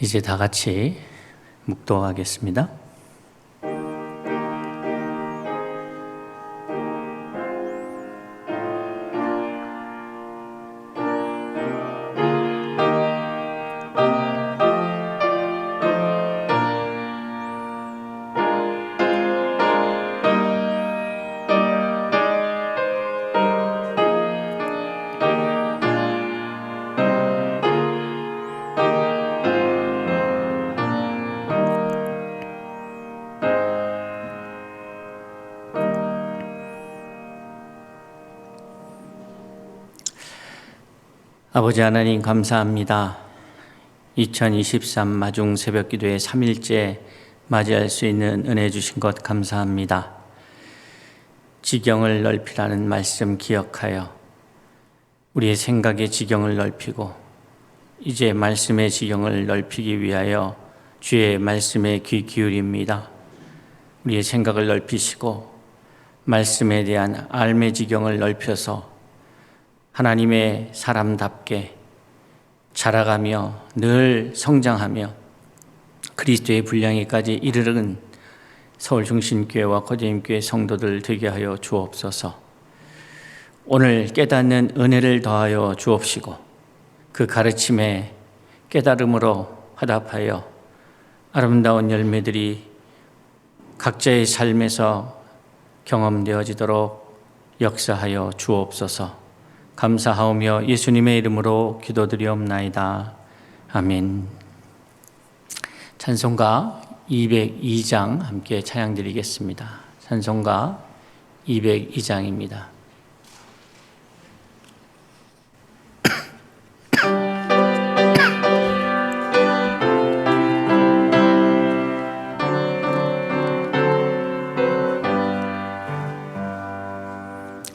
이제 다 같이 묵도하겠습니다. 아버지 하나님 감사합니다. 2023 마중 새벽기도의 3일째 맞이할 수 있는 은혜 주신 것 감사합니다. 지경을 넓히라는 말씀 기억하여 우리의 생각의 지경을 넓히고 이제 말씀의 지경을 넓히기 위하여 주의 말씀에 귀 기울입니다. 우리의 생각을 넓히시고 말씀에 대한 알매 지경을 넓혀서 하나님의 사람답게 자라가며 늘 성장하며 그리스도의 분량에까지 이르는 서울중심교회와 거제임교회 성도들 되게 하여 주옵소서. 오늘 깨닫는 은혜를 더하여 주옵시고 그 가르침에 깨달음으로 화답하여 아름다운 열매들이 각자의 삶에서 경험되어지도록 역사하여 주옵소서. 감사하오며 예수님의 이름으로 기도드리옵나이다. 아멘. 찬송가 202장 함께 찬양드리겠습니다. 찬송가 202장입니다.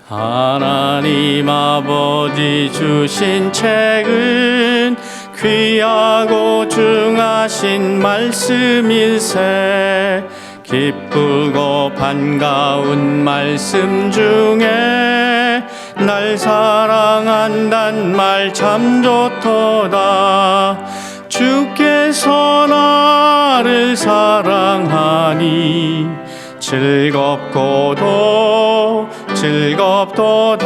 하나님 아버지 주신 책은 귀하고 중하신 말씀일세. 기쁘고 반가운 말씀 중에 날 사랑한단 말 참 좋도다. 주께서 나를 사랑하니 즐겁도다.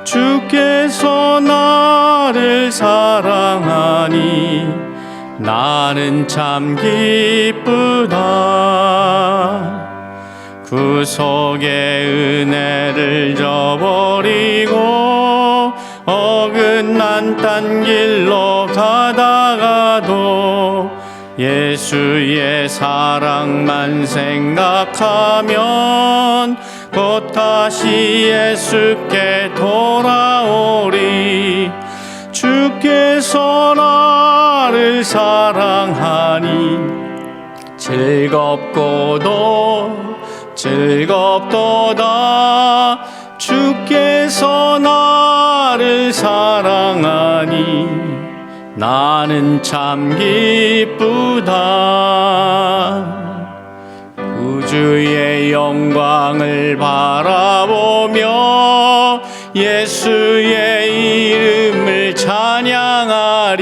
주께서 나를 사랑하니 나는 참 기쁘다. 구속의 은혜를 저버리고 어긋난 딴 길로 가다가도 예수의 사랑만 생각하면 곧 다시 예수께 돌아오리. 주께서 나를 사랑하니 즐겁도다. 주께서 나를 사랑하니 나는 참 기쁘다. 우주의 영광을 바라보며 예수의 이름을 찬양하리.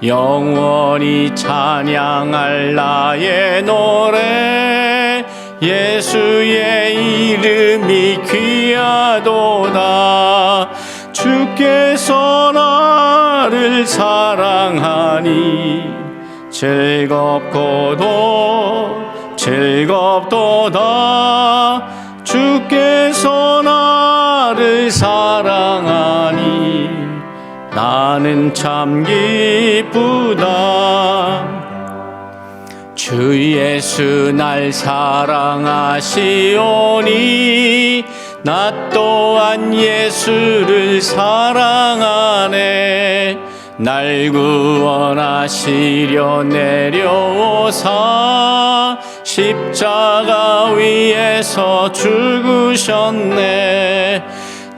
영원히 찬양할 나의 노래 예수의 이름이 귀하도다. 주께서 나를 사랑하니 즐겁도다. 주께서 나를 사랑하니 나는 참 기쁘다. 주 예수 날 사랑하시오니 나 또한 예수를 사랑하네. 날 구원하시려 내려오사 십자가 위에서 죽으셨네.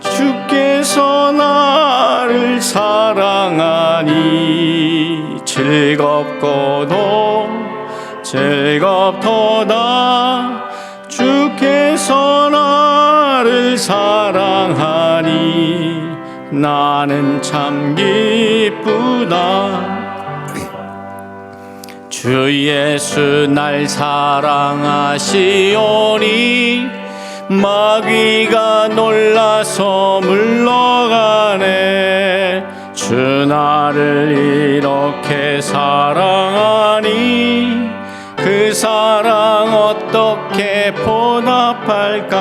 주께서 나를 사랑하니 즐겁도다. 주께서 나를 사랑하니 나는 참 기쁘다. 주 예수 날 사랑하시오니 마귀가 놀라서 물러가네. 주 나를 이렇게 사랑하니 그 사랑 어떻게 보답할까.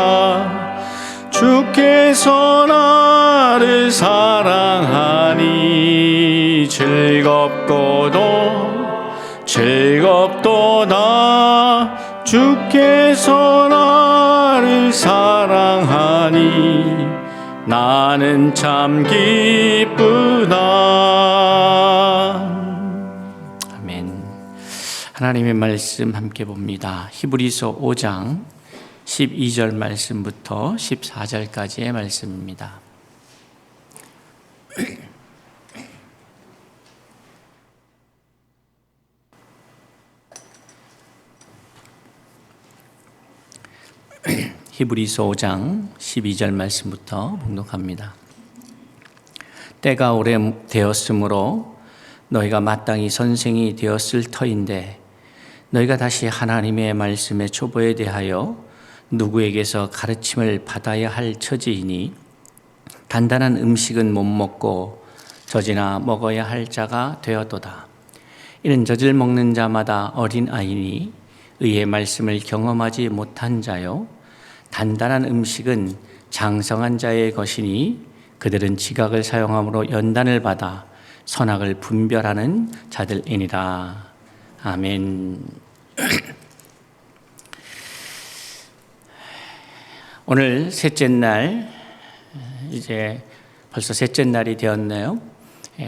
주께서 나를 사랑하니 즐겁도다. 주께서 나를 사랑하니 나는 참 기쁘다. 아멘. 하나님의 말씀 함께 봅니다. 히브리서 5장 12절 말씀부터 14절까지의 말씀입니다. 히브리서 5장 12절 말씀부터 봉독합니다. 때가 오래되었으므로 너희가 마땅히 선생이 되었을 터인데 너희가 다시 하나님의 말씀의 초보에 대하여 누구에게서 가르침을 받아야 할 처지이니 단단한 음식은 못 먹고 젖이나 먹어야 할 자가 되었도다. 이는 젖을 먹는 자마다 어린 아이니 의의 말씀을 경험하지 못한 자요 단단한 음식은 장성한 자의 것이니 그들은 지각을 사용함으로 연단을 받아 선악을 분별하는 자들이니라. 아멘. 오늘 셋째 날, 이제 벌써 셋째 날이 되었네요.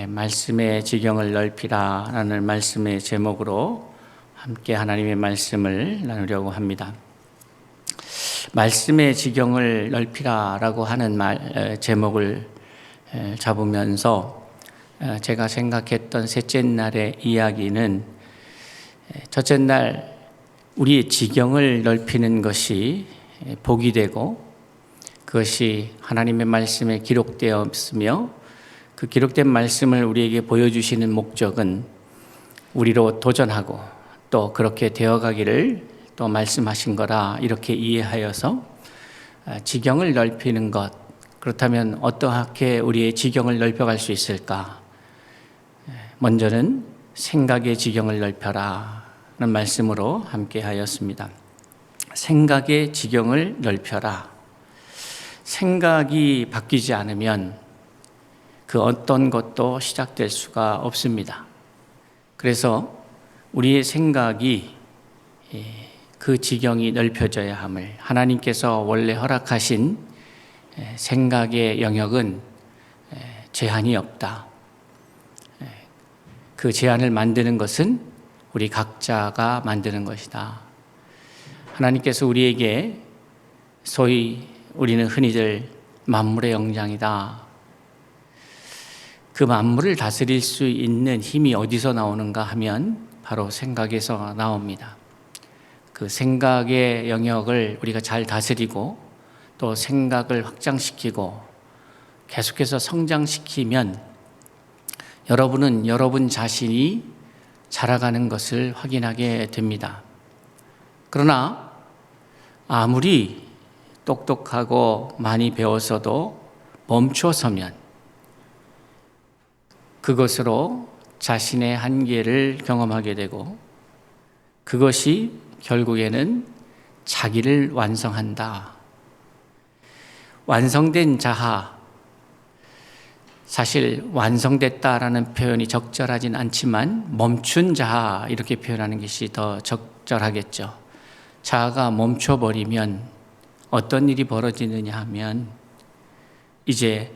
말씀의 지경을 넓히라라는 말씀의 제목으로 함께 하나님의 말씀을 나누려고 합니다. 말씀의 지경을 넓히라라고 하는 제목을 잡으면서 제가 생각했던 셋째 날의 이야기는 첫째 날 우리의 지경을 넓히는 것이 복이 되고 그것이 하나님의 말씀에 기록되었으며 그 기록된 말씀을 우리에게 보여주시는 목적은 우리로 도전하고 또 그렇게 되어가기를 또 말씀하신 거라 이렇게 이해하여서 지경을 넓히는 것, 그렇다면 어떻게 우리의 지경을 넓혀갈 수 있을까? 먼저는 생각의 지경을 넓혀라 라는 말씀으로 함께 하였습니다. 생각의 지경을 넓혀라. 생각이 바뀌지 않으면 그 어떤 것도 시작될 수가 없습니다. 그래서 우리의 생각이 그 지경이 넓혀져야 함을, 하나님께서 원래 허락하신 생각의 영역은 제한이 없다. 그 제한을 만드는 것은 우리 각자가 만드는 것이다. 하나님께서 우리에게 소위 우리는 흔히들 만물의 영장이다. 그 만물을 다스릴 수 있는 힘이 어디서 나오는가 하면 바로 생각에서 나옵니다. 그 생각의 영역을 우리가 잘 다스리고 또 생각을 확장시키고 계속해서 성장시키면 여러분은 여러분 자신이 자라가는 것을 확인하게 됩니다. 그러나 아무리 똑똑하고 많이 배웠어도 멈춰서면 그것으로 자신의 한계를 경험하게 되고 그것이 결국에는 자기를 완성한다. 완성된 자하, 사실 완성됐다라는 표현이 적절하진 않지만 멈춘 자하 이렇게 표현하는 것이 더 적절하겠죠. 자아가 멈춰버리면 어떤 일이 벌어지느냐 하면 이제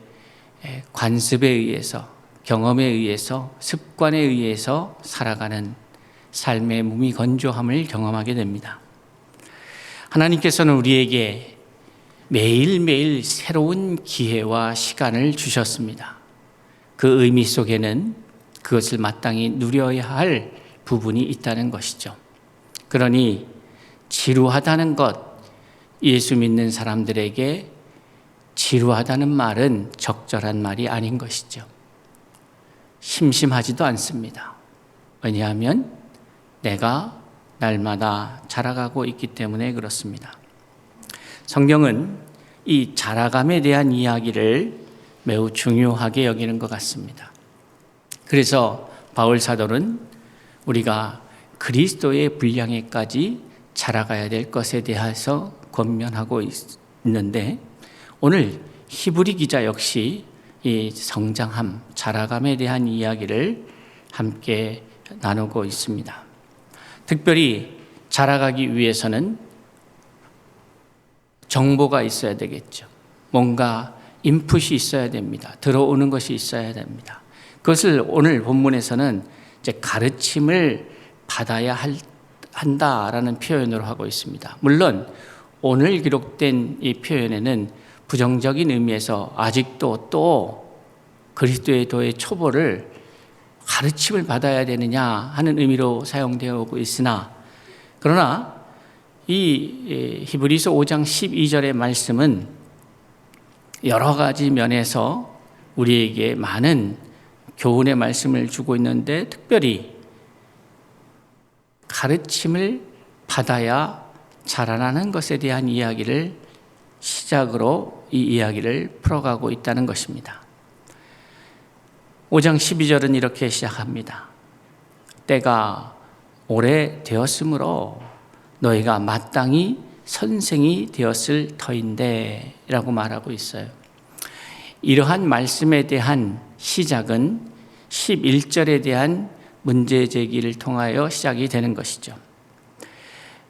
관습에 의해서, 경험에 의해서, 습관에 의해서 살아가는 삶의 무미건조함을 경험하게 됩니다. 하나님께서는 우리에게 매일매일 새로운 기회와 시간을 주셨습니다. 그 의미 속에는 그것을 마땅히 누려야 할 부분이 있다는 것이죠. 그러니 지루하다는 것, 예수 믿는 사람들에게 지루하다는 말은 적절한 말이 아닌 것이죠. 심심하지도 않습니다. 왜냐하면 내가 날마다 자라가고 있기 때문에 그렇습니다. 성경은 이 자라감에 대한 이야기를 매우 중요하게 여기는 것 같습니다. 그래서 바울 사도는 우리가 그리스도의 분량에까지 자라가야 될 것에 대해서 권면하고 있는데, 오늘 히브리 기자 역시 이 성장함, 자라감에 대한 이야기를 함께 나누고 있습니다. 특별히 자라가기 위해서는 정보가 있어야 되겠죠. 뭔가 인풋이 있어야 됩니다. 들어오는 것이 있어야 됩니다. 그것을 오늘 본문에서는 이제 가르침을 받아야 한다라는 표현으로 하고 있습니다. 물론 오늘 기록된 이 표현에는 부정적인 의미에서 아직도 또 그리스도의 도의 초보를 가르침을 받아야 되느냐 하는 의미로 사용되어 오고 있으나, 그러나 이 히브리서 5장 12절의 말씀은 여러 가지 면에서 우리에게 많은 교훈의 말씀을 주고 있는데, 특별히 가르침을 받아야 자라나는 것에 대한 이야기를 시작으로 이 이야기를 풀어가고 있다는 것입니다. 5장 12절은 이렇게 시작합니다. 때가 오래 되었으므로 너희가 마땅히 선생이 되었을 터인데 라고 말하고 있어요. 이러한 말씀에 대한 시작은 11절에 대한 문제 제기를 통하여 시작이 되는 것이죠.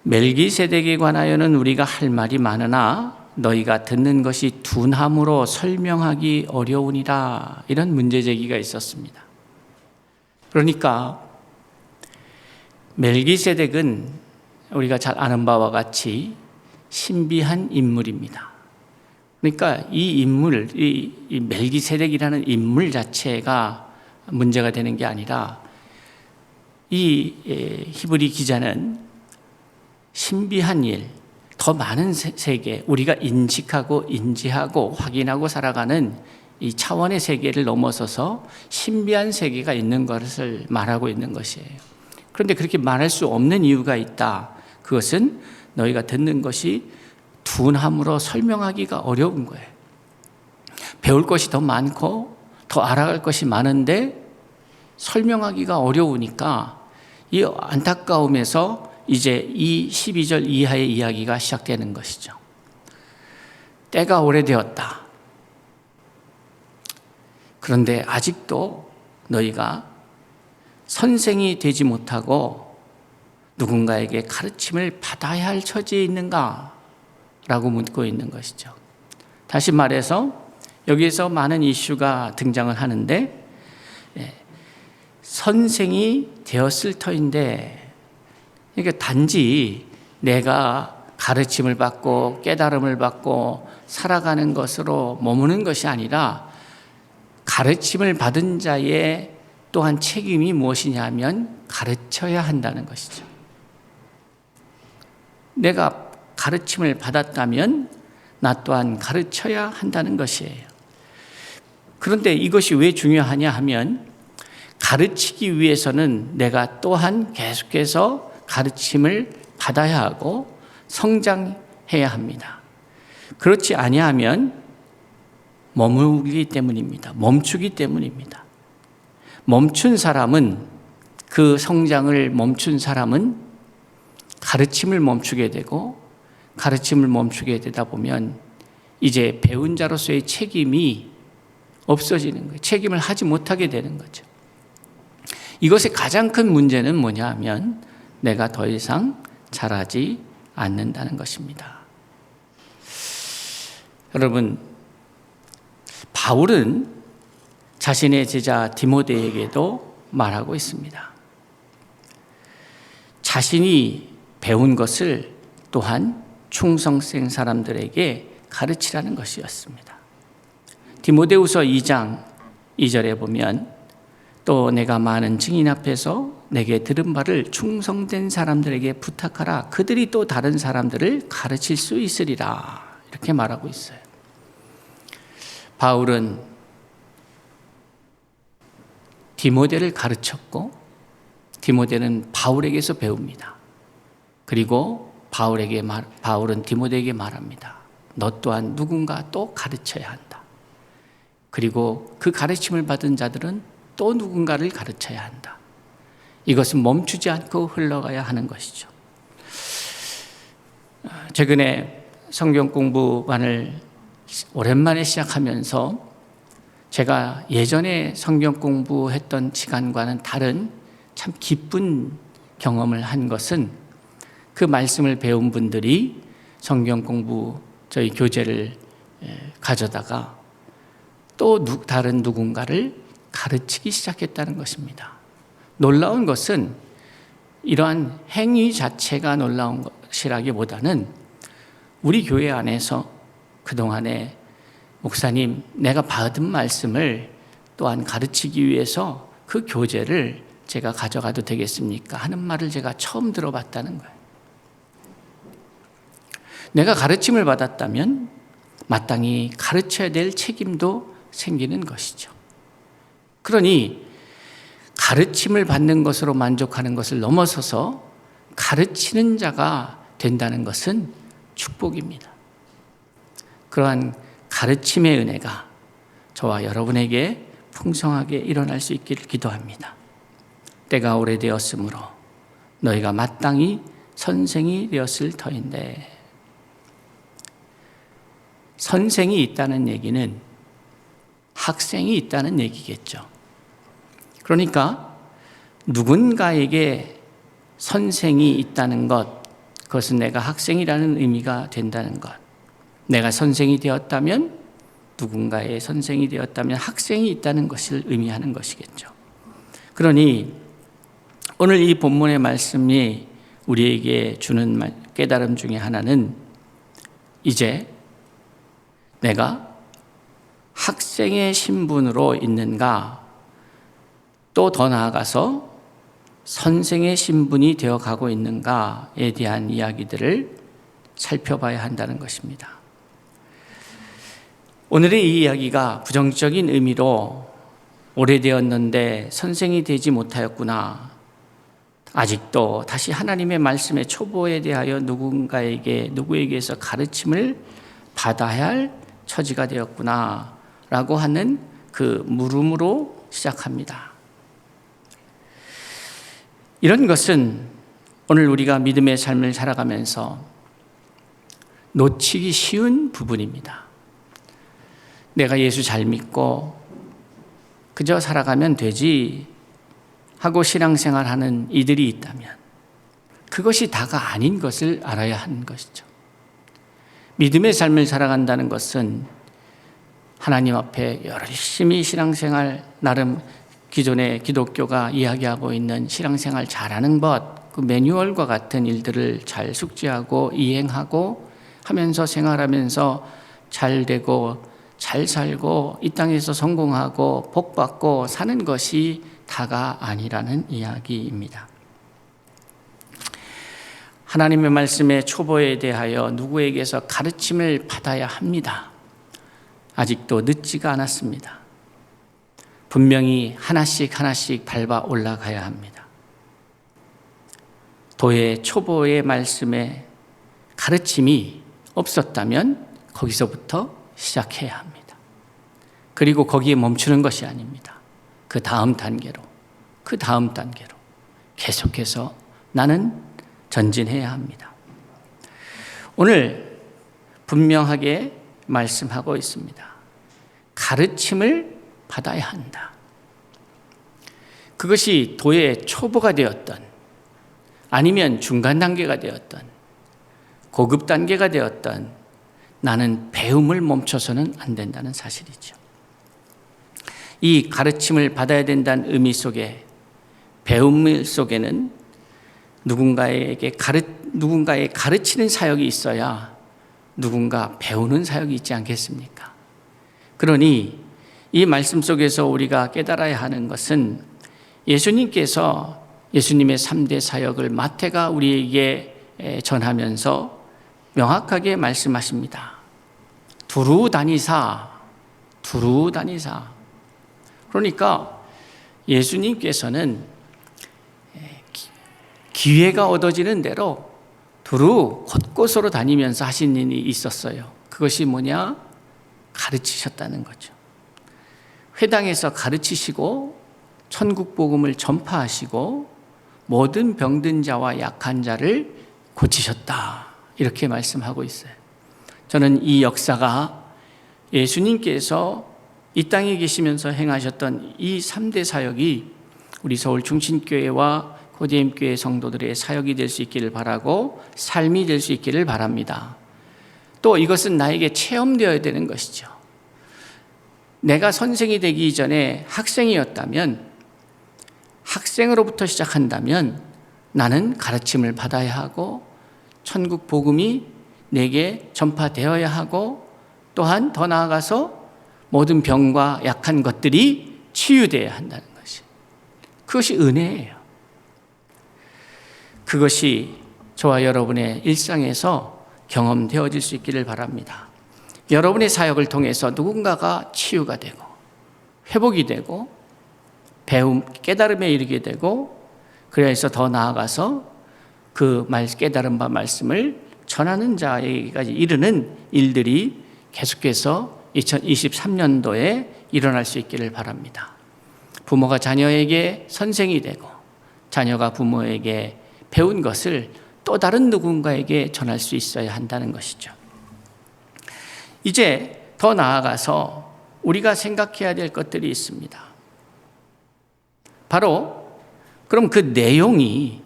멜기세덱에 관하여는 우리가 할 말이 많으나 너희가 듣는 것이 둔함으로 설명하기 어려우니라, 이런 문제 제기가 있었습니다. 그러니까 멜기세덱은 우리가 잘 아는 바와 같이 신비한 인물입니다. 그러니까 이 인물, 이 멜기세덱이라는 인물 자체가 문제가 되는 게 아니라, 이 히브리 기자는 신비한 일, 더 많은 세계, 우리가 인식하고 인지하고 확인하고 살아가는 이 차원의 세계를 넘어서서 신비한 세계가 있는 것을 말하고 있는 것이에요. 그런데 그렇게 말할 수 없는 이유가 있다. 그것은 너희가 듣는 것이 둔함으로 설명하기가 어려운 거예요. 배울 것이 더 많고 더 알아갈 것이 많은데 설명하기가 어려우니까 이 안타까움에서 이제 이 12절 이하의 이야기가 시작되는 것이죠. 때가 오래되었다. 그런데 아직도 너희가 선생이 되지 못하고 누군가에게 가르침을 받아야 할 처지에 있는가? 라고 묻고 있는 것이죠. 다시 말해서 여기에서 많은 이슈가 등장을 하는데, 선생이 되었을 터인데, 그러니까 단지 내가 가르침을 받고 깨달음을 받고 살아가는 것으로 머무는 것이 아니라, 가르침을 받은 자의 또한 책임이 무엇이냐면 가르쳐야 한다는 것이죠. 내가 가르침을 받았다면 나 또한 가르쳐야 한다는 것이에요. 그런데 이것이 왜 중요하냐 하면, 가르치기 위해서는 내가 또한 계속해서 가르침을 받아야 하고 성장해야 합니다. 그렇지 아니하면 머무르기 때문입니다. 멈추기 때문입니다. 멈춘 사람은, 그 성장을 멈춘 사람은 가르침을 멈추게 되고, 가르침을 멈추게 되다 보면 이제 배운 자로서의 책임이 없어지는 거예요. 책임을 하지 못하게 되는 거죠. 이것의 가장 큰 문제는 뭐냐 하면 내가 더 이상 자라지 않는다는 것입니다. 여러분, 바울은 자신의 제자 디모데에게도 말하고 있습니다. 자신이 배운 것을 또한 충성된 사람들에게 가르치라는 것이었습니다. 디모데후서 2장 2절에 보면, 또 내가 많은 증인 앞에서 내게 들은 바를 충성된 사람들에게 부탁하라. 그들이 또 다른 사람들을 가르칠 수 있으리라. 이렇게 말하고 있어요. 바울은 디모데를 가르쳤고 디모데는 바울에게서 배웁니다. 그리고 바울은 디모데에게 말합니다. 너 또한 누군가 또 가르쳐야 한다. 그리고 그 가르침을 받은 자들은 또 누군가를 가르쳐야 한다. 이것은 멈추지 않고 흘러가야 하는 것이죠. 최근에 성경 공부반을 오랜만에 시작하면서 제가 예전에 성경 공부했던 시간과는 다른 참 기쁜 경험을 한 것은 그 말씀을 배운 분들이 성경 공부 저희 교재를 가져다가 또 다른 누군가를 가르치기 시작했다는 것입니다. 놀라운 것은 이러한 행위 자체가 놀라운 것이라기보다는 우리 교회 안에서 그동안에 목사님, 내가 받은 말씀을 또한 가르치기 위해서 그 교재를 제가 가져가도 되겠습니까? 하는 말을 제가 처음 들어봤다는 거예요. 내가 가르침을 받았다면 마땅히 가르쳐야 될 책임도 생기는 것이죠. 그러니 가르침을 받는 것으로 만족하는 것을 넘어서서 가르치는 자가 된다는 것은 축복입니다. 그러한 가르침의 은혜가 저와 여러분에게 풍성하게 일어날 수 있기를 기도합니다. 때가 오래되었으므로 너희가 마땅히 선생이 되었을 터인데, 선생이 있다는 얘기는 학생이 있다는 얘기겠죠. 그러니까 누군가에게 선생이 있다는 것, 그것은 내가 학생이라는 의미가 된다는 것. 내가 선생이 되었다면, 누군가의 선생이 되었다면 학생이 있다는 것을 의미하는 것이겠죠. 그러니 오늘 이 본문의 말씀이 우리에게 주는 깨달음 중에 하나는, 이제 내가 학생의 신분으로 있는가, 또 더 나아가서 선생의 신분이 되어가고 있는가에 대한 이야기들을 살펴봐야 한다는 것입니다. 오늘의 이 이야기가 부정적인 의미로 오래되었는데 선생이 되지 못하였구나, 아직도 다시 하나님의 말씀의 초보에 대하여 누구에게서 가르침을 받아야 할 처지가 되었구나 라고 하는 그 물음으로 시작합니다. 이런 것은 오늘 우리가 믿음의 삶을 살아가면서 놓치기 쉬운 부분입니다. 내가 예수 잘 믿고 그저 살아가면 되지 하고 신앙생활하는 이들이 있다면 그것이 다가 아닌 것을 알아야 하는 것이죠. 믿음의 삶을 살아간다는 것은 하나님 앞에 열심히 신앙생활, 나름 기존의 기독교가 이야기하고 있는 신앙생활 잘하는 것, 그 매뉴얼과 같은 일들을 잘 숙지하고 이행하고 하면서 생활하면서 잘 되고 잘 살고 이 땅에서 성공하고 복받고 사는 것이 다가 아니라는 이야기입니다. 하나님의 말씀의 초보에 대하여 누구에게서 가르침을 받아야 합니다. 아직도 늦지가 않았습니다. 분명히 하나씩 밟아 올라가야 합니다. 도의 초보의 말씀에 가르침이 없었다면 거기서부터 시작해야 합니다. 그리고 거기에 멈추는 것이 아닙니다. 그 다음 단계로 계속해서 나는 전진해야 합니다. 오늘 분명하게 말씀하고 있습니다. 가르침을 받아야 한다. 그것이 도의 초보가 되었던, 아니면 중간 단계가 되었던, 고급 단계가 되었던, 나는 배움을 멈춰서는 안 된다는 사실이죠. 이 가르침을 받아야 된다는 의미 속에, 배움 속에는 누군가의 가르치는 사역이 있어야 누군가 배우는 사역이 있지 않겠습니까? 그러니 이 말씀 속에서 우리가 깨달아야 하는 것은, 예수님께서 예수님의 3대 사역을 마태가 우리에게 전하면서 명확하게 말씀하십니다. 두루 다니사. 그러니까 예수님께서는 기회가 얻어지는 대로 두루 곳곳으로 다니면서 하신 일이 있었어요. 그것이 뭐냐? 가르치셨다는 거죠. 회당에서 가르치시고 천국 복음을 전파하시고 모든 병든 자와 약한 자를 고치셨다. 이렇게 말씀하고 있어요. 저는 이 역사가 예수님께서 이 땅에 계시면서 행하셨던 이 3대 사역이 우리 서울 중심교회와 고대임교회 성도들의 사역이 될 수 있기를 바라고 삶이 될 수 있기를 바랍니다. 또 이것은 나에게 체험되어야 되는 것이죠. 내가 선생이 되기 이전에 학생이었다면, 학생으로부터 시작한다면 나는 가르침을 받아야 하고 천국 복음이 내게 전파되어야 하고 또한 더 나아가서 모든 병과 약한 것들이 치유되어야 한다는 것이, 그것이 은혜예요. 그것이 저와 여러분의 일상에서 경험되어질 수 있기를 바랍니다. 여러분의 사역을 통해서 누군가가 치유가 되고 회복이 되고 배움, 깨달음에 이르게 되고, 그래서 더 나아가서 그 깨달은 바 말씀을 전하는 자에게까지 이르는 일들이 계속해서 2023년도에 일어날 수 있기를 바랍니다. 부모가 자녀에게 선생이 되고 자녀가 부모에게 배운 것을 또 다른 누군가에게 전할 수 있어야 한다는 것이죠. 이제 더 나아가서 우리가 생각해야 될 것들이 있습니다. 바로 그럼 그 내용이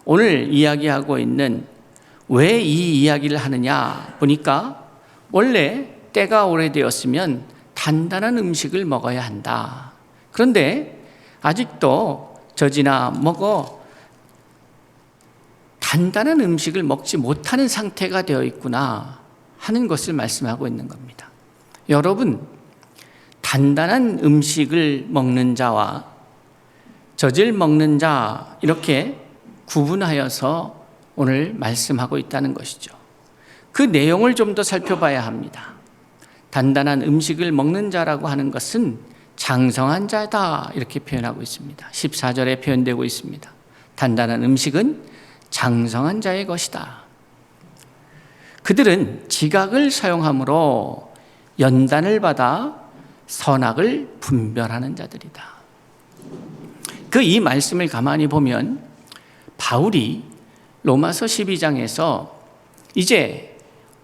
오늘 이야기하고 있는, 왜 이 이야기를 하느냐 보니까 원래 때가 오래되었으면 단단한 음식을 먹어야 한다. 그런데 아직도 젖이나 먹어 단단한 음식을 먹지 못하는 상태가 되어 있구나 하는 것을 말씀하고 있는 겁니다. 여러분, 단단한 음식을 먹는 자와 젖을 먹는 자, 이렇게 구분하여서 오늘 말씀하고 있다는 것이죠. 그 내용을 좀 더 살펴봐야 합니다. 단단한 음식을 먹는 자라고 하는 것은 장성한 자다, 이렇게 표현하고 있습니다. 14절에 표현되고 있습니다. 단단한 음식은 장성한 자의 것이다. 그들은 지각을 사용함으로 연단을 받아 선악을 분별하는 자들이다. 그 이 말씀을 가만히 보면 바울이 로마서 12장에서 이제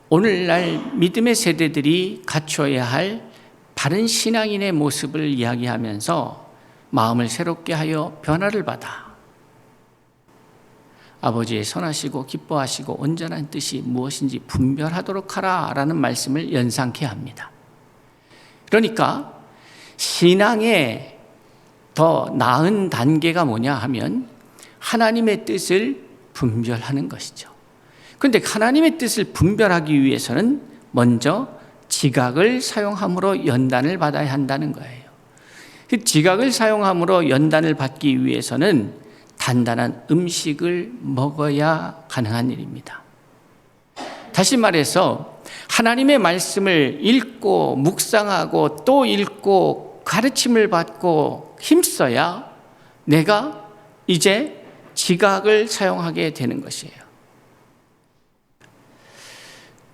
오늘날 믿음의 세대들이 갖춰야 할 바른 신앙인의 모습을 이야기하면서 마음을 새롭게 하여 변화를 받아 아버지의 선하시고 기뻐하시고 온전한 뜻이 무엇인지 분별하도록 하라 라는 말씀을 연상케 합니다. 그러니까 신앙의 더 나은 단계가 뭐냐 하면 하나님의 뜻을 분별하는 것이죠. 그런데 하나님의 뜻을 분별하기 위해서는 먼저 지각을 사용함으로 연단을 받아야 한다는 거예요. 그 지각을 사용함으로 연단을 받기 위해서는 단단한 음식을 먹어야 가능한 일입니다. 다시 말해서 하나님의 말씀을 읽고 묵상하고 또 읽고 가르침을 받고 힘써야 내가 이제 지각을 사용하게 되는 것이에요.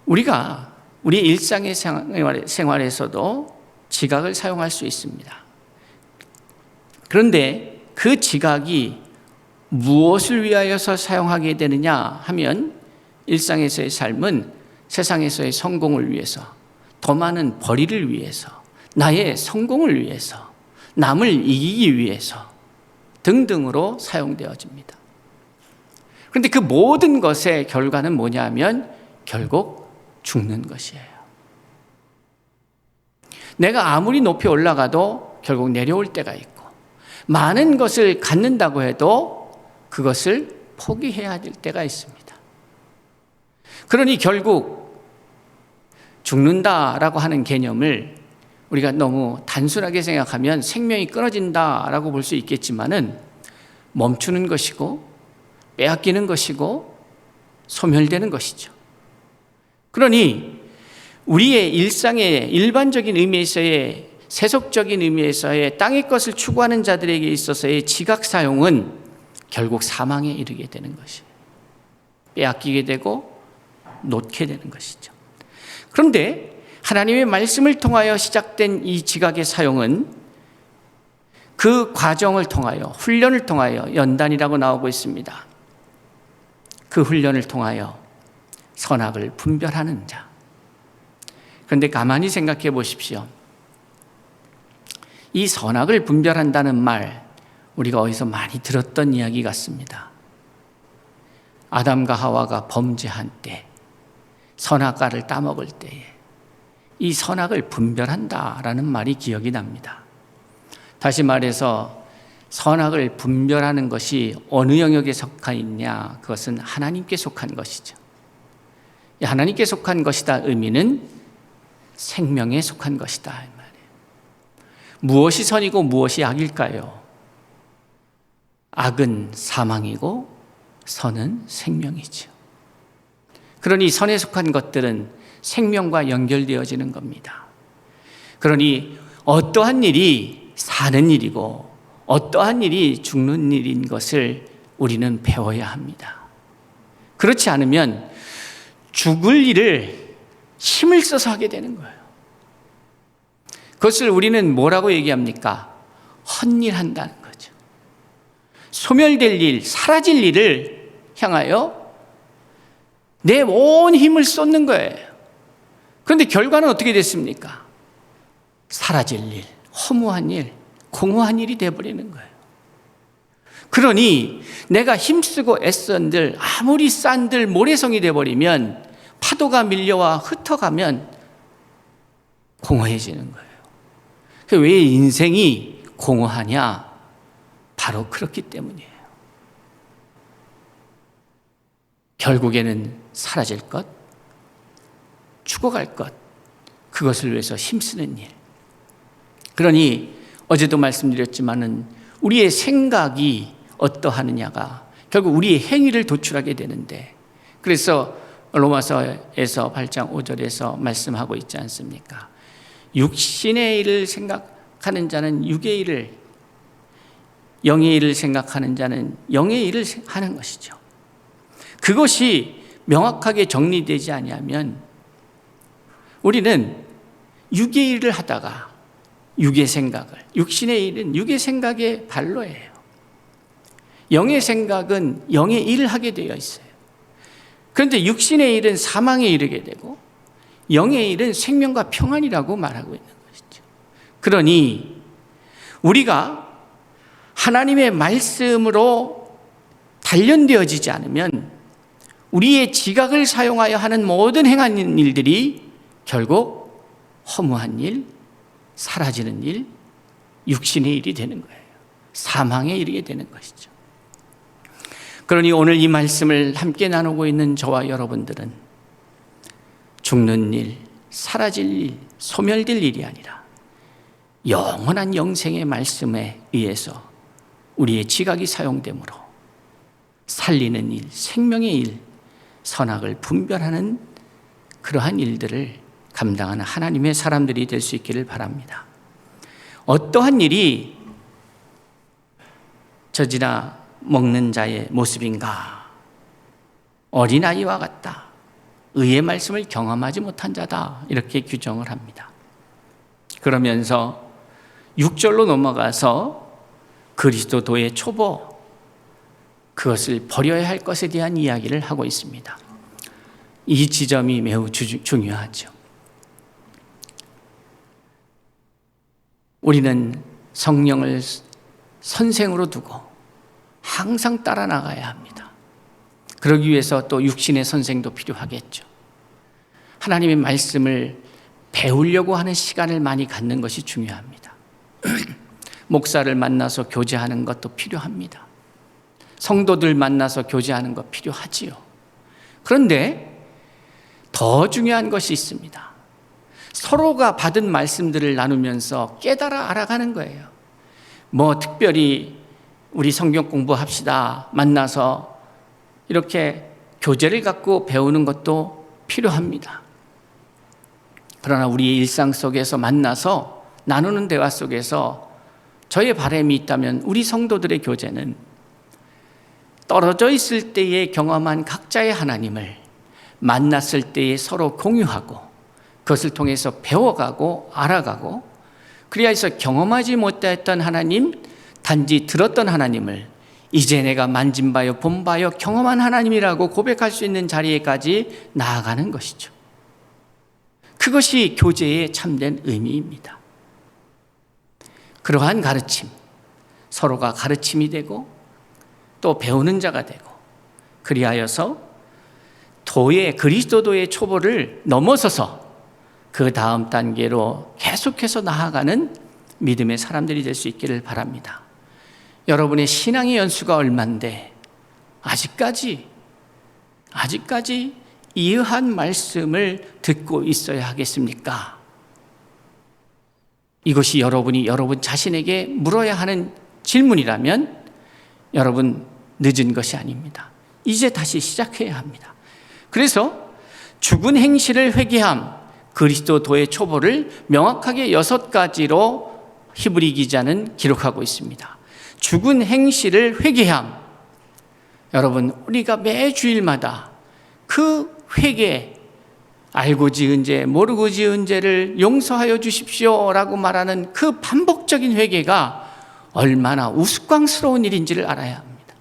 우리가 우리 일상의 생활에서도 지각을 사용할 수 있습니다. 그런데 그 지각이 무엇을 위하여서 사용하게 되느냐 하면 일상에서의 삶은 세상에서의 성공을 위해서, 더 많은 벌이를 위해서, 나의 성공을 위해서, 남을 이기기 위해서 등등으로 사용되어집니다. 그런데 그 모든 것의 결과는 뭐냐면 결국 죽는 것이에요. 내가 아무리 높이 올라가도 결국 내려올 때가 있고, 많은 것을 갖는다고 해도 그것을 포기해야 될 때가 있습니다. 그러니 결국 죽는다라고 하는 개념을 우리가 너무 단순하게 생각하면 생명이 끊어진다라고 볼 수 있겠지만은 멈추는 것이고 빼앗기는 것이고 소멸되는 것이죠. 그러니 우리의 일상의 일반적인 의미에서의, 세속적인 의미에서의 땅의 것을 추구하는 자들에게 있어서의 지각 사용은 결국 사망에 이르게 되는 것이에요. 빼앗기게 되고 놓게 되는 것이죠. 그런데 하나님의 말씀을 통하여 시작된 이 지각의 사용은 그 과정을 통하여, 훈련을 통하여, 연단이라고 나오고 있습니다. 그 훈련을 통하여 선악을 분별하는 자. 그런데 가만히 생각해 보십시오. 이 선악을 분별한다는 말, 우리가 어디서 많이 들었던 이야기 같습니다. 아담과 하와가 범죄한 때, 선악과를 따먹을 때에 이 선악을 분별한다라는 말이 기억이 납니다. 다시 말해서 선악을 분별하는 것이 어느 영역에 속해 있냐? 그것은 하나님께 속한 것이죠. 하나님께 속한 것이다 의미는 생명에 속한 것이다 이 말이에요. 무엇이 선이고 무엇이 악일까요? 악은 사망이고 선은 생명이죠. 그러니 선에 속한 것들은 생명과 연결되어지는 겁니다. 그러니 어떠한 일이 사는 일이고 어떠한 일이 죽는 일인 것을 우리는 배워야 합니다. 그렇지 않으면 죽을 일을 힘을 써서 하게 되는 거예요. 그것을 우리는 뭐라고 얘기합니까? 헛일 한다는 거죠. 소멸될 일, 사라질 일을 향하여 내 온 힘을 쏟는 거예요. 그런데 결과는 어떻게 됐습니까? 사라질 일, 허무한 일, 공허한 일이 되어버리는 거예요. 그러니 내가 힘쓰고 애쓴들 아무리 싼들 모래성이 되어버리면 파도가 밀려와 흩어가면 공허해지는 거예요. 왜 인생이 공허하냐? 바로 그렇기 때문이에요. 결국에는 사라질 것, 죽어갈 것, 그것을 위해서 힘쓰는 일. 그러니 어제도 말씀드렸지만은 우리의 생각이 어떠하느냐가 결국 우리의 행위를 도출하게 되는데, 그래서 로마서에서 8장 5절에서 말씀하고 있지 않습니까? 육신의 일을 생각하는 자는 육의 일을, 영의 일을 생각하는 자는 영의 일을 하는 것이죠. 그것이 명확하게 정리되지 아니하면 우리는 육의 일을 하다가 육의 생각을, 육신의 일은 육의 생각의 발로예요. 영의 생각은 영의 일을 하게 되어 있어요. 그런데 육신의 일은 사망에 이르게 되고 영의 일은 생명과 평안이라고 말하고 있는 것이죠. 그러니 우리가 하나님의 말씀으로 단련되어지지 않으면 우리의 지각을 사용하여 하는 모든 행하는 일들이 결국 허무한 일, 사라지는 일, 육신의 일이 되는 거예요. 사망에 이르게 되는 것이죠. 그러니 오늘 이 말씀을 함께 나누고 있는 저와 여러분들은 죽는 일, 사라질 일, 소멸될 일이 아니라 영원한 영생의 말씀에 의해서 우리의 지각이 사용되므로 살리는 일, 생명의 일, 선악을 분별하는 그러한 일들을 감당하는 하나님의 사람들이 될 수 있기를 바랍니다. 어떠한 일이 젖이나 먹는 자의 모습인가? 어린아이와 같다. 의의 말씀을 경험하지 못한 자다. 이렇게 규정을 합니다. 그러면서 6절로 넘어가서 그리스도도의 초보, 그것을 버려야 할 것에 대한 이야기를 하고 있습니다. 이 지점이 매우 중요하죠. 우리는 성령을 선생으로 두고 항상 따라 나가야 합니다. 그러기 위해서 또 육신의 선생도 필요하겠죠. 하나님의 말씀을 배우려고 하는 시간을 많이 갖는 것이 중요합니다. 목사를 만나서 교제하는 것도 필요합니다. 성도들 만나서 교제하는 것 필요하지요. 그런데 더 중요한 것이 있습니다. 서로가 받은 말씀들을 나누면서 깨달아 알아가는 거예요. 뭐 특별히 우리 성경 공부합시다 만나서 이렇게 교제를 갖고 배우는 것도 필요합니다. 그러나 우리의 일상 속에서 만나서 나누는 대화 속에서 저의 바람이 있다면 우리 성도들의 교제는 떨어져 있을 때에 경험한 각자의 하나님을 만났을 때에 서로 공유하고 그것을 통해서 배워가고 알아가고, 그리하여서 경험하지 못했던 하나님, 단지 들었던 하나님을 이제 내가 만진 바요 본 바요 경험한 하나님이라고 고백할 수 있는 자리에까지 나아가는 것이죠. 그것이 교제의 참된 의미입니다. 그러한 가르침, 서로가 가르침이 되고 또 배우는 자가 되고, 그리하여서 그리스도도의 초보를 넘어서서 그 다음 단계로 계속해서 나아가는 믿음의 사람들이 될 수 있기를 바랍니다. 여러분의 신앙의 연수가 얼만데 아직까지 이해한 말씀을 듣고 있어야 하겠습니까? 이것이 여러분이 여러분 자신에게 물어야 하는 질문이라면 여러분 늦은 것이 아닙니다. 이제 다시 시작해야 합니다. 그래서 죽은 행실을 회개함, 그리스도도의 초보를 명확하게 6가지로 히브리 기자는 기록하고 있습니다. 죽은 행실을 회개함. 여러분, 우리가 매 주일마다 그 회개, 알고 지은 죄, 모르고 지은 죄를 용서하여 주십시오라고 말하는 그 반복적인 회개가 얼마나 우스꽝스러운 일인지를 알아야 합니다.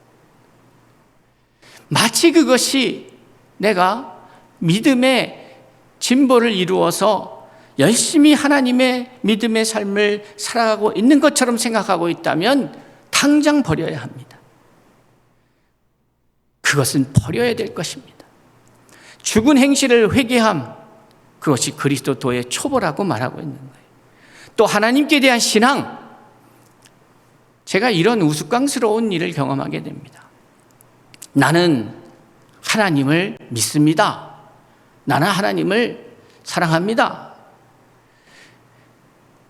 마치 그것이 내가 믿음의 진보를 이루어서 열심히 하나님의 믿음의 삶을 살아가고 있는 것처럼 생각하고 있다면 당장 버려야 합니다. 그것은 버려야 될 것입니다. 죽은 행실을 회개함, 그것이 그리스도도의 초보라고 말하고 있는 거예요. 또 하나님께 대한 신앙, 제가 이런 우스꽝스러운 일을 경험하게 됩니다. 나는 하나님을 믿습니다. 나는 하나님을 사랑합니다.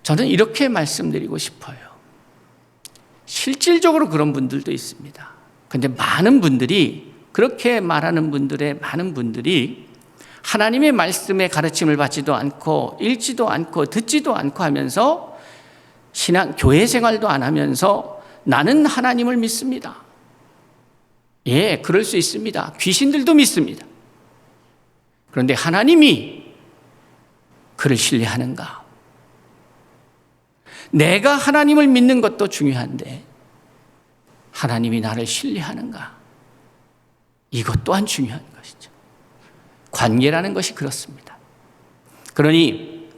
저는 이렇게 말씀드리고 싶어요. 실질적으로 그런 분들도 있습니다. 그런데 많은 분들이, 그렇게 말하는 분들의 많은 분들이 하나님의 말씀의 가르침을 받지도 않고 읽지도 않고 듣지도 않고 하면서 교회 생활도 안 하면서 나는 하나님을 믿습니다. 예, 그럴 수 있습니다. 귀신들도 믿습니다. 그런데 하나님이 그를 신뢰하는가? 내가 하나님을 믿는 것도 중요한데 하나님이 나를 신뢰하는가? 이것 또한 중요한 것이죠. 관계라는 것이 그렇습니다. 그러니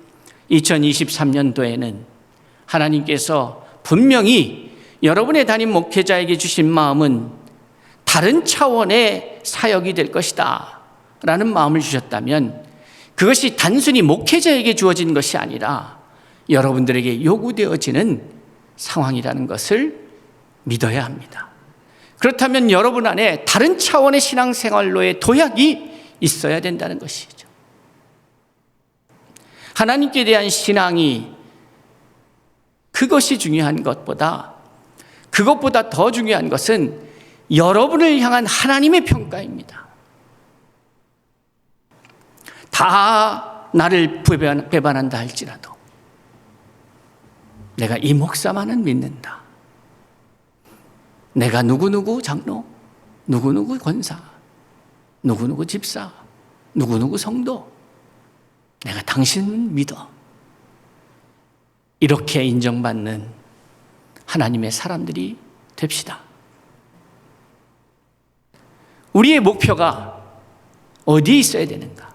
2023년도에는 하나님께서 분명히 여러분의 담임 목회자에게 주신 마음은 다른 차원의 사역이 될 것이다 라는 마음을 주셨다면, 그것이 단순히 목회자에게 주어진 것이 아니라 여러분들에게 요구되어지는 상황이라는 것을 믿어야 합니다. 그렇다면 여러분 안에 다른 차원의 신앙생활로의 도약이 있어야 된다는 것이죠. 하나님께 대한 신앙이, 그것이 중요한 것보다, 그것보다 더 중요한 것은 여러분을 향한 하나님의 평가입니다. 다 나를 배반한다 할지라도 내가 이 목사만은 믿는다. 내가 누구누구 장로, 누구누구 권사, 누구누구 집사, 누구누구 성도, 내가 당신은 믿어. 이렇게 인정받는 하나님의 사람들이 됩시다. 우리의 목표가 어디에 있어야 되는가?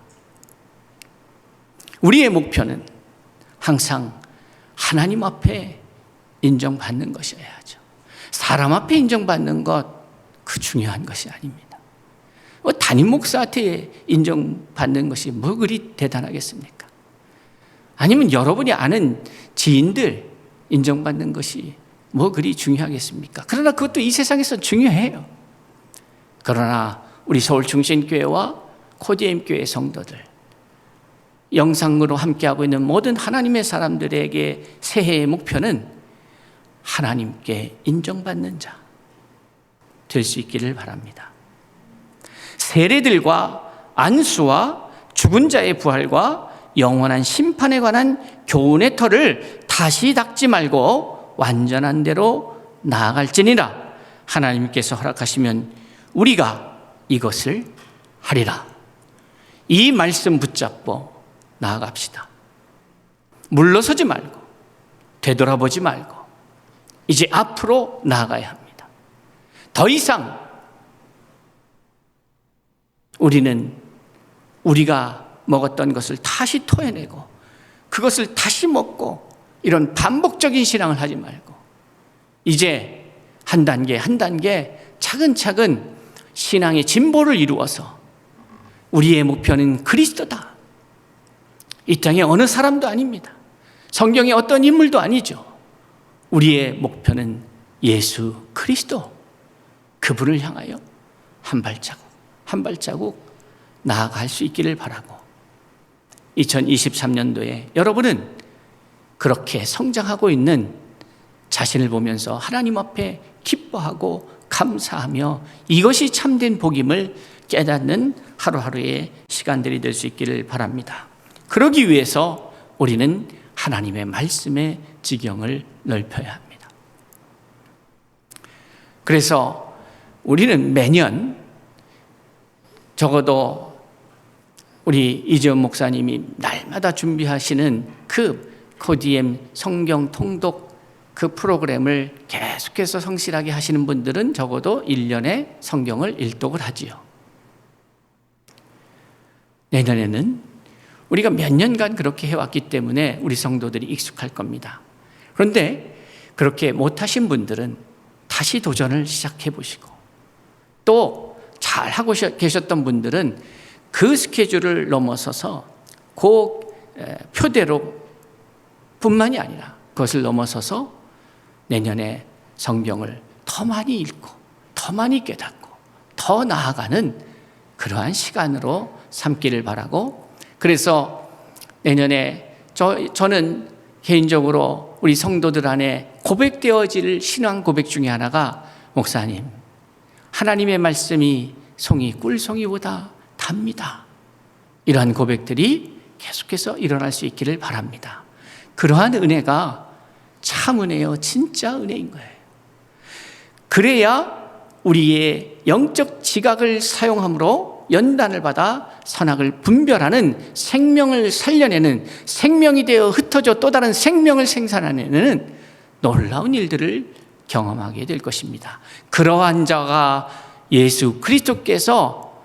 우리의 목표는 항상 하나님 앞에 인정받는 것이어야죠. 사람 앞에 인정받는 것, 그 중요한 것이 아닙니다. 담임 목사한테 인정받는 것이 뭐 그리 대단하겠습니까? 아니면 여러분이 아는 지인들 인정받는 것이 뭐 그리 중요하겠습니까? 그러나 그것도 이 세상에서 중요해요. 그러나 우리 서울중심교회와 코디엠교회 성도들, 영상으로 함께하고 있는 모든 하나님의 사람들에게 새해의 목표는 하나님께 인정받는 자 될 수 있기를 바랍니다. 세례들과 안수와 죽은 자의 부활과 영원한 심판에 관한 교훈의 털을 다시 닦지 말고 완전한 대로 나아갈지니라. 하나님께서 허락하시면 우리가 이것을 하리라. 이 말씀 붙잡고 나아갑시다. 물러서지 말고 되돌아보지 말고 이제 앞으로 나아가야 합니다. 더 이상 우리는 우리가 먹었던 것을 다시 토해내고 그것을 다시 먹고 이런 반복적인 신앙을 하지 말고 이제 한 단계 한 단계 차근차근 신앙의 진보를 이루어서 우리의 목표는 그리스도다. 이 땅의 어느 사람도 아닙니다. 성경의 어떤 인물도 아니죠. 우리의 목표는 예수 그리스도, 그분을 향하여 한 발자국 한 발자국 나아갈 수 있기를 바라고 2023년도에 여러분은 그렇게 성장하고 있는 자신을 보면서 하나님 앞에 기뻐하고 감사하며 이것이 참된 복임을 깨닫는 하루하루의 시간들이 될 수 있기를 바랍니다. 그러기 위해서 우리는 하나님의 말씀의 지경을 넓혀야 합니다. 그래서 우리는 매년 적어도 우리 이재원 목사님이 날마다 준비하시는 그 코디엠 성경 통독 그 프로그램을 계속해서 성실하게 하시는 분들은 적어도 1년에 성경을 일독을 하지요. 내년에는 우리가 몇 년간 그렇게 해왔기 때문에 우리 성도들이 익숙할 겁니다. 그런데 그렇게 못하신 분들은 다시 도전을 시작해 보시고 또 잘하고 계셨던 분들은 그 스케줄을 넘어서서 그 표대로 뿐만이 아니라 그것을 넘어서서 내년에 성경을 더 많이 읽고 더 많이 깨닫고 더 나아가는 그러한 시간으로 삼기를 바라고, 그래서 내년에 저는 개인적으로 우리 성도들 안에 고백되어질 신앙 고백 중에 하나가 목사님, 하나님의 말씀이 송이 꿀송이보다 답니다. 이러한 고백들이 계속해서 일어날 수 있기를 바랍니다. 그러한 은혜가 참 은혜요, 진짜 은혜인 거예요. 그래야 우리의 영적 지각을 사용함으로 연단을 받아 선악을 분별하는 생명을 살려내는, 생명이 되어 흩어져 또 다른 생명을 생산하는 놀라운 일들을 경험하게 될 것입니다. 그러한 자가 예수 그리스도께서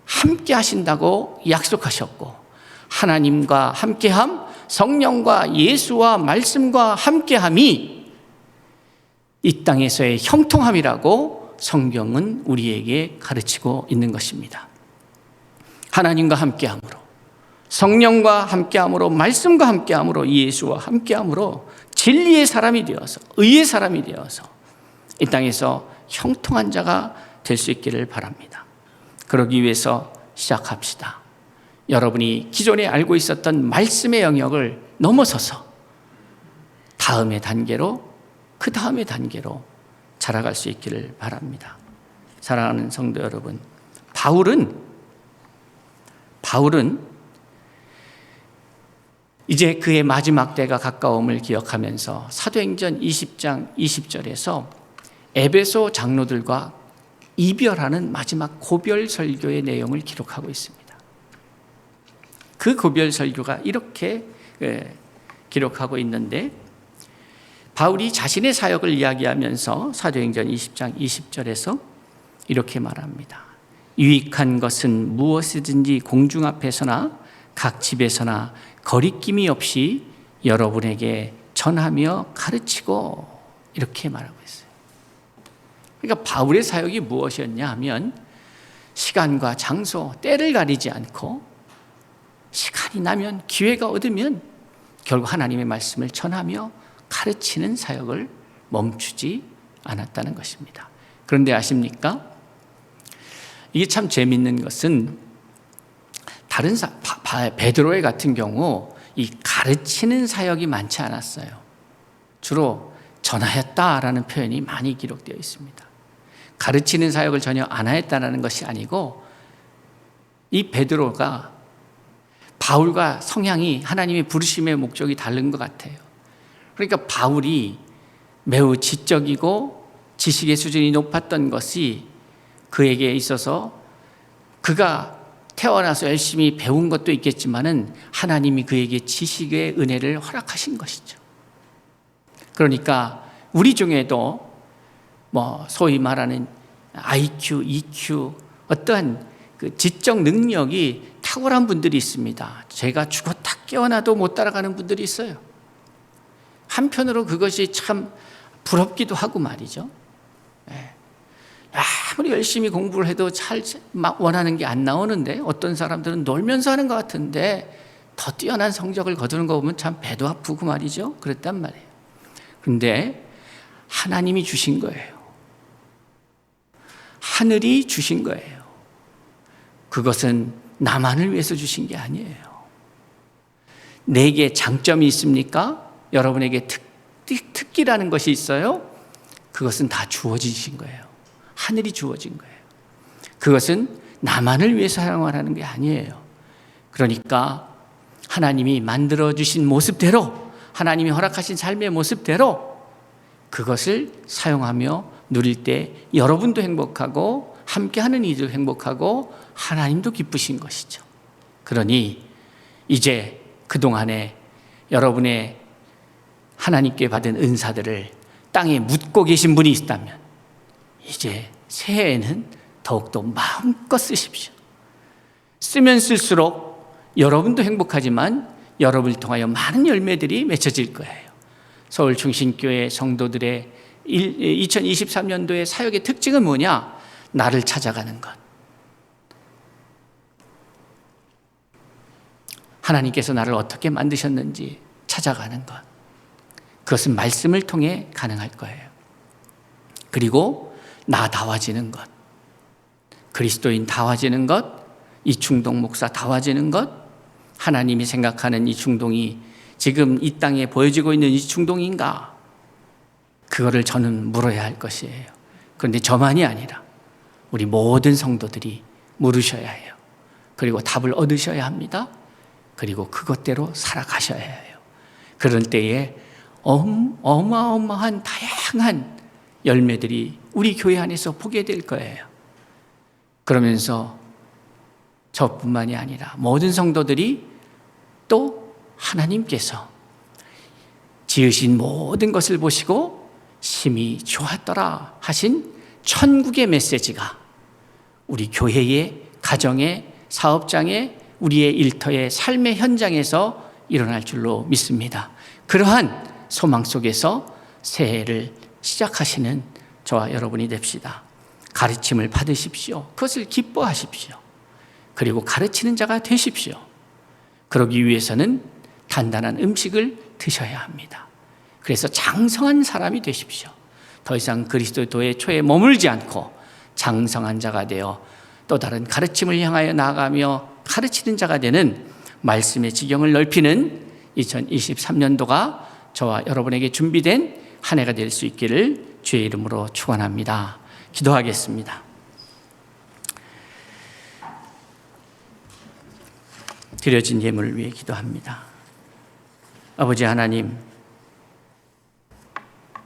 함께 하신다고 약속하셨고, 하나님과 함께함, 성령과 예수와 말씀과 함께함이 이 땅에서의 형통함이라고 성경은 우리에게 가르치고 있는 것입니다. 하나님과 함께함으로, 성령과 함께함으로, 말씀과 함께함으로, 예수와 함께함으로 진리의 사람이 되어서, 의의 사람이 되어서 이 땅에서 형통한 자가 될 수 있기를 바랍니다. 그러기 위해서 시작합시다. 여러분이 기존에 알고 있었던 말씀의 영역을 넘어서서 다음의 단계로, 그 다음의 단계로 자라갈 수 있기를 바랍니다. 사랑하는 성도 여러분, 바울은 이제 그의 마지막 때가 가까움을 기억하면서 사도행전 20장 20절에서 에베소 장로들과 이별하는 마지막 고별 설교의 내용을 기록하고 있습니다. 그 고별 설교가 이렇게 기록하고 있는데, 바울이 자신의 사역을 이야기하면서 사도행전 20장 20절에서 이렇게 말합니다. 유익한 것은 무엇이든지 공중 앞에서나 각 집에서나 거리낌이 없이 여러분에게 전하며 가르치고, 이렇게 말하고 있어요. 그러니까 바울의 사역이 무엇이었냐 하면, 시간과 장소, 때를 가리지 않고 시간이 나면, 기회가 얻으면 결국 하나님의 말씀을 전하며 가르치는 사역을 멈추지 않았다는 것입니다. 그런데 아십니까? 이게 참 재밌는 것은 다른 베드로의 같은 경우 이 가르치는 사역이 많지 않았어요. 주로 전하였다라는 표현이 많이 기록되어 있습니다. 가르치는 사역을 전혀 안 하였다는 것이 아니고, 이 베드로가 바울과 성향이, 하나님의 부르심의 목적이 다른 것 같아요. 그러니까 바울이 매우 지적이고 지식의 수준이 높았던 것이 그에게 있어서 그가 태어나서 열심히 배운 것도 있겠지만은 하나님이 그에게 지식의 은혜를 허락하신 것이죠. 그러니까 우리 중에도 소위 말하는 IQ, EQ, 어떠한 그 지적 능력이 탁월한 분들이 있습니다. 제가 죽었다 깨어나도 못 따라가는 분들이 있어요. 한편으로 그것이 참 부럽기도 하고 말이죠. 아무리 열심히 공부를 해도 잘 원하는 게 안 나오는데, 어떤 사람들은 놀면서 하는 것 같은데 더 뛰어난 성적을 거두는 거 보면 참 배도 아프고 말이죠. 그랬단 말이에요. 그런데 하나님이 주신 거예요. 하늘이 주신 거예요. 그것은 나만을 위해서 주신 게 아니에요. 내게 장점이 있습니까? 여러분에게 특기라는 것이 있어요? 그것은 다 주어지신 거예요. 하늘이 주어진 거예요. 그것은 나만을 위해서 사용하라는 게 아니에요. 그러니까 하나님이 만들어주신 모습대로, 하나님이 허락하신 삶의 모습대로 그것을 사용하며 누릴 때 여러분도 행복하고 함께하는 이들도 행복하고 하나님도 기쁘신 것이죠. 그러니 이제 그동안에 여러분의 하나님께 받은 은사들을 땅에 묻고 계신 분이 있다면 이제 새해에는 더욱더 마음껏 쓰십시오. 쓰면 쓸수록 여러분도 행복하지만 여러분을 통하여 많은 열매들이 맺혀질 거예요. 서울충신교회 성도들의 2023년도의 사역의 특징은 뭐냐? 나를 찾아가는 것. 하나님께서 나를 어떻게 만드셨는지 찾아가는 것. 그것은 말씀을 통해 가능할 거예요. 그리고 나다워지는 것, 그리스도인 다워지는 것, 이충동 목사 다워지는 것, 하나님이 생각하는 이 충동이 지금 이 땅에 보여지고 있는 이 충동인가? 그거를 저는 물어야 할 것이에요. 그런데 저만이 아니라 우리 모든 성도들이 물으셔야 해요. 그리고 답을 얻으셔야 합니다. 그리고 그것대로 살아가셔야 해요. 그럴 때에 어마어마한 다양한 열매들이 우리 교회 안에서 보게 될 거예요. 그러면서 저뿐만이 아니라 모든 성도들이 또 하나님께서 지으신 모든 것을 보시고 심히 좋았더라 하신 천국의 메시지가 우리 교회의 가정의 사업장의 우리의 일터의 삶의 현장에서 일어날 줄로 믿습니다. 그러한 소망 속에서 새해를 시작하시는 저와 여러분이 됩시다. 가르침을 받으십시오. 그것을 기뻐하십시오. 그리고 가르치는 자가 되십시오. 그러기 위해서는 단단한 음식을 드셔야 합니다. 그래서 장성한 사람이 되십시오. 더 이상 그리스도의 초에 머물지 않고 장성한 자가 되어 또 다른 가르침을 향하여 나아가며 가르치는 자가 되는 말씀의 지경을 넓히는 2023년도가 저와 여러분에게 준비된 한 해가 될 수 있기를 주의 이름으로 축원합니다. 기도하겠습니다. 드려진 예물을 위해 기도합니다. 아버지 하나님,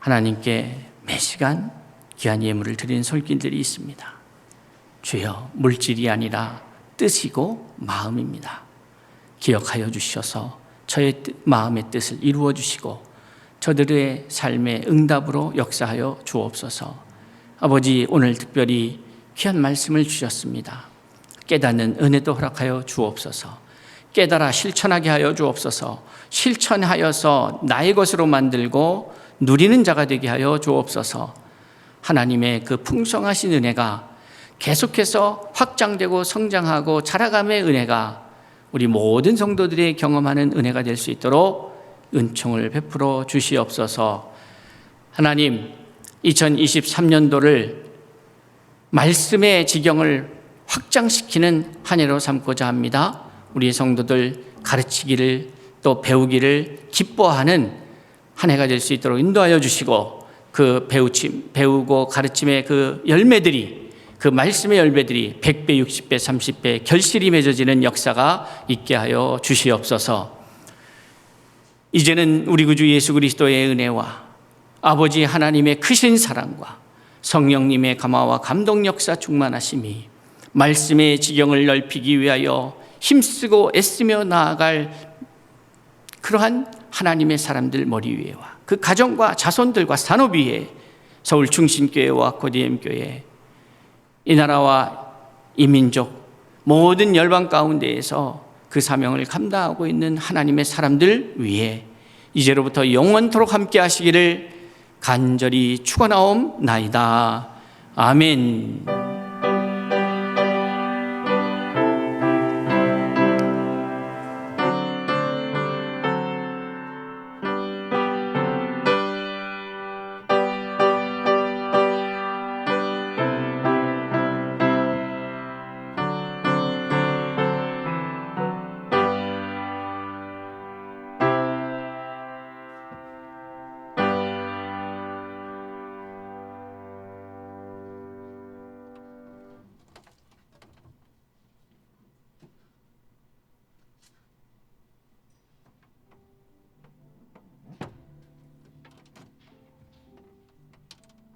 하나님께 매 시간 귀한 예물을 드리는 손길들이 있습니다. 주여, 물질이 아니라 뜻이고 마음입니다. 기억하여 주셔서 저의 마음의 뜻을 이루어 주시고 저들의 삶의 응답으로 역사하여 주옵소서. 아버지, 오늘 특별히 귀한 말씀을 주셨습니다. 깨닫는 은혜도 허락하여 주옵소서. 깨달아 실천하게 하여 주옵소서. 실천하여서 나의 것으로 만들고 누리는 자가 되게 하여 주옵소서. 하나님의 그 풍성하신 은혜가 계속해서 확장되고 성장하고 자라감의 은혜가 우리 모든 성도들이 경험하는 은혜가 될 수 있도록 은총을 베풀어 주시옵소서. 하나님, 2023년도를 말씀의 지경을 확장시키는 한 해로 삼고자 합니다. 우리 성도들 가르치기를 또 배우기를 기뻐하는 한 해가 될 수 있도록 인도하여 주시고, 그 배우고 가르침의 그 열매들이, 그 말씀의 열매들이 100배, 60배, 30배 결실이 맺어지는 역사가 있게 하여 주시옵소서. 이제는 우리 구주 예수 그리스도의 은혜와 아버지 하나님의 크신 사랑과 성령님의 감화와 감동 역사 충만하심이 말씀의 지경을 넓히기 위하여 힘쓰고 애쓰며 나아갈 그러한 하나님의 사람들 머리 위에와 그 가정과 자손들과 산업 위에 서울 충신교회와 고디엠교회, 이 나라와 이 민족 모든 열방 가운데에서 그 사명을 감당하고 있는 하나님의 사람들 위에 이제로부터 영원토록 함께 하시기를 간절히 축원하옵나이다. 아멘.